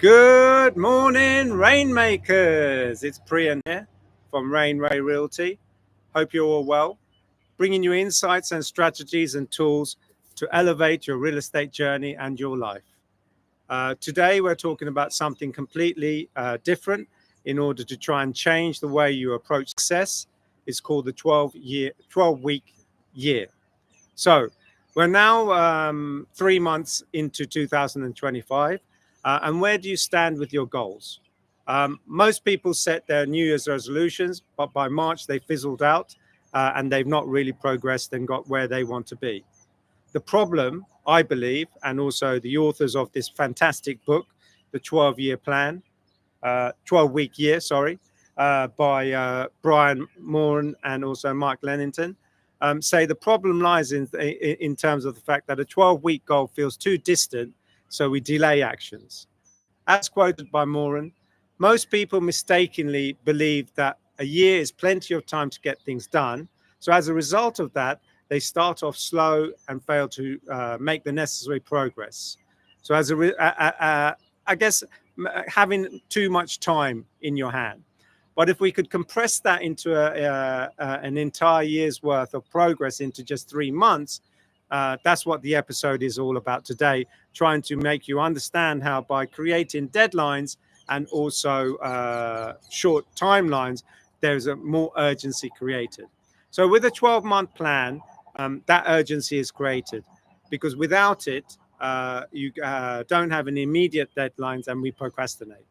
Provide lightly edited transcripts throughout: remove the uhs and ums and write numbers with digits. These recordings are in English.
Good morning, Rainmakers. It's Priyan here from Reignway Realty. Hope you're all well. Bringing you insights and strategies and tools to elevate your real estate journey and your life. Today, we're talking about something completely different in order to try and change the way you approach success. It's called the 12-week year. So we're now 3 months into 2025. And where do you stand with your goals? Most people set their New Year's resolutions, but by March they fizzled out and they've not really progressed and got where they want to be. The problem, I believe, and also the authors of this fantastic book, the 12-week year, by Brian Moran and also Michael Lennington, say the problem lies in terms of the fact that a 12-week goal feels too distant, so we delay actions. As quoted by Moran, most people mistakenly believe that a year is plenty of time to get things done. So as a result of that, they start off slow and fail to make the necessary progress. So I guess having too much time in your hand. But if we could compress that into an entire year's worth of progress into just 3 months, that's what the episode is all about today, trying to make you understand how by creating deadlines and also short timelines, there's a more urgency created. So with a 12-month plan, that urgency is created because without it, you don't have any immediate deadlines and we procrastinate.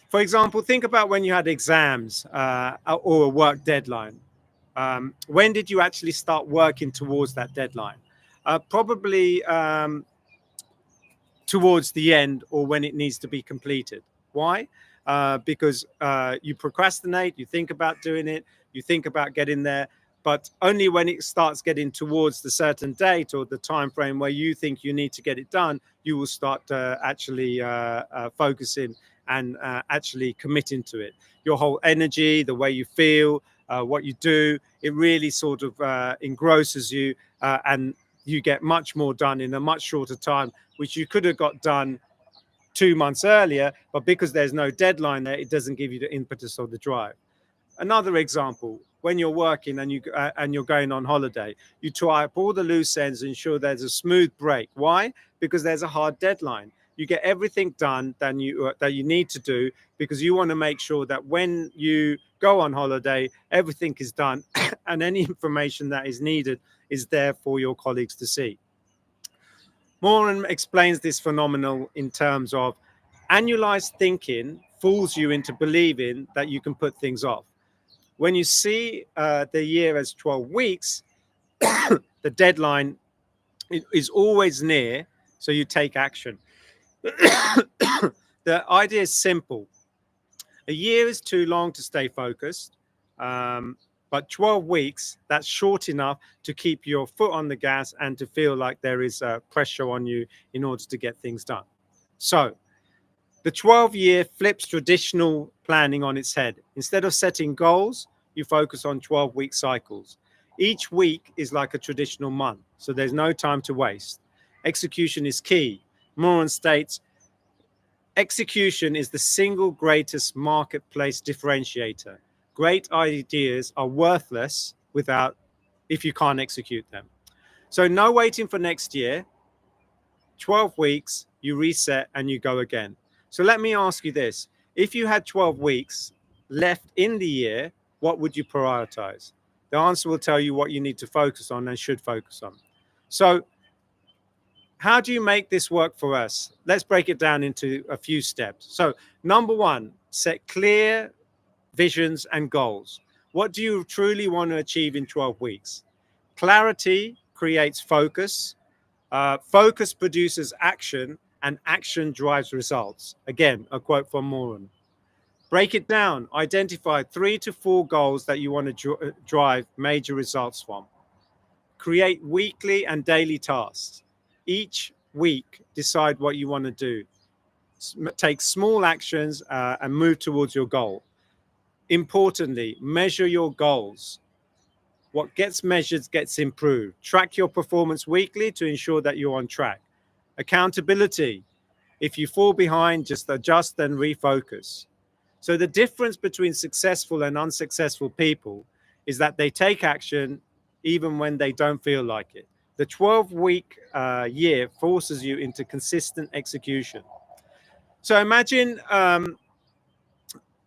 For example, think about when you had exams or a work deadline. When did you actually start working towards that deadline? Probably towards the end or when it needs to be completed. Why? Because you procrastinate, you think about doing it, you think about getting there, but only when it starts getting towards the certain date or the time frame where you think you need to get it done, you will start actually focusing and actually committing to it. Your whole energy, the way you feel, what you do, it really sort of engrosses you and you get much more done in a much shorter time, which you could have got done 2 months earlier, but because there's no deadline there, it doesn't give you the impetus or the drive. Another example, when you're working and you're going on holiday, you tie up all the loose ends and ensure there's a smooth break. Why? Because there's a hard deadline. You get everything done that you need to do because you want to make sure that when you go on holiday, everything is done and any information that is needed is there for your colleagues to see. Moran explains this phenomenon in terms of annualized thinking fools you into believing that you can put things off. When you see the year as 12 weeks, the deadline is always near, so you take action. The idea is simple. A year is too long to stay focused, but 12 weeks, that's short enough to keep your foot on the gas and to feel like there is pressure on you in order to get things done. So the 12-year flips traditional planning on its head. Instead of setting goals, you focus on 12-week cycles. Each week is like a traditional month, so there's no time to waste. Execution is key. Moran states, execution is the single greatest marketplace differentiator. Great ideas are worthless if you can't execute them. So no waiting for next year. 12 weeks, you reset and you go again. So let me ask you this. If you had 12 weeks left in the year, what would you prioritize? The answer will tell you what you need to focus on and should focus on. So how do you make this work for us? Let's break it down into a few steps. So number one, set clear visions and goals. What do you truly want to achieve in 12 weeks? Clarity creates focus. Focus produces action, and action drives results. Again, a quote from Moran. Break it down. Identify 3 to 4 goals that you want to drive major results from. Create weekly and daily tasks. Each week, decide what you want to do. Take small actions and move towards your goal. Importantly, measure your goals. What gets measured gets improved. Track your performance weekly to ensure that you're on track. Accountability. If you fall behind, just adjust and refocus. So the difference between successful and unsuccessful people is that they take action even when they don't feel like it. The 12-week year forces you into consistent execution. So imagine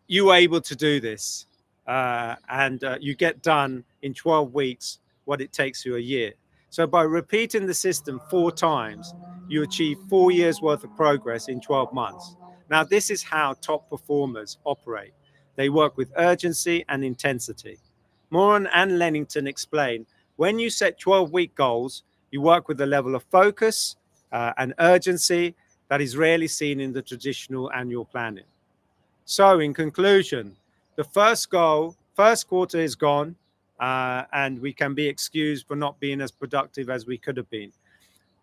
you were able to do this and you get done in 12 weeks what it takes you a year. So by repeating the system 4 times, you achieve 4 years worth of progress in 12 months. Now, this is how top performers operate. They work with urgency and intensity. Moran and Lennington explain, when you set 12-week goals, you work with a level of focus and urgency that is rarely seen in the traditional annual planning. So in conclusion, the first quarter is gone, and we can be excused for not being as productive as we could have been.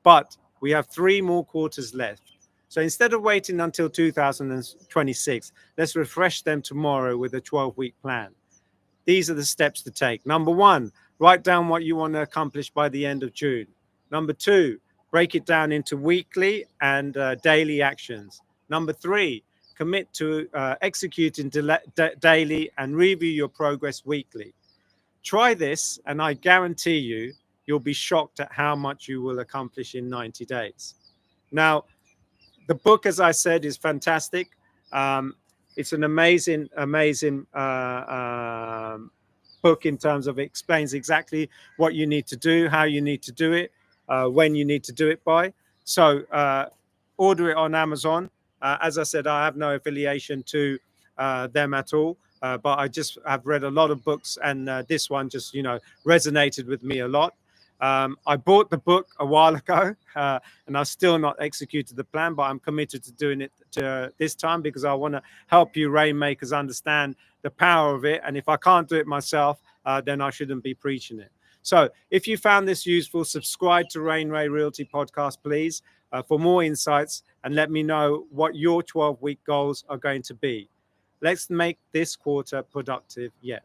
But we have 3 more quarters left. So instead of waiting until 2026, let's refresh them tomorrow with a 12-week plan. These are the steps to take. Number 1, write down what you want to accomplish by the end of June. Number 2, break it down into weekly and daily actions. Number 3, commit to executing daily and review your progress weekly. Try this, and I guarantee you'll be shocked at how much you will accomplish in 90 days. Now, the book, as I said, is fantastic. It's an amazing book in terms of it explains exactly what you need to do, how you need to do it, when you need to do it by. So order it on Amazon. As I said, I have no affiliation to them at all, but I just have read a lot of books, and this one just, resonated with me a lot. I bought the book a while ago, and I've still not executed the plan, but I'm committed to doing it this time because I want to help you rainmakers understand the power of it. And if I can't do it myself, then I shouldn't be preaching it. So if you found this useful, subscribe to Reignway Realty Podcast, please, for more insights, and let me know what your 12-week goals are going to be. Let's make this quarter productive yet.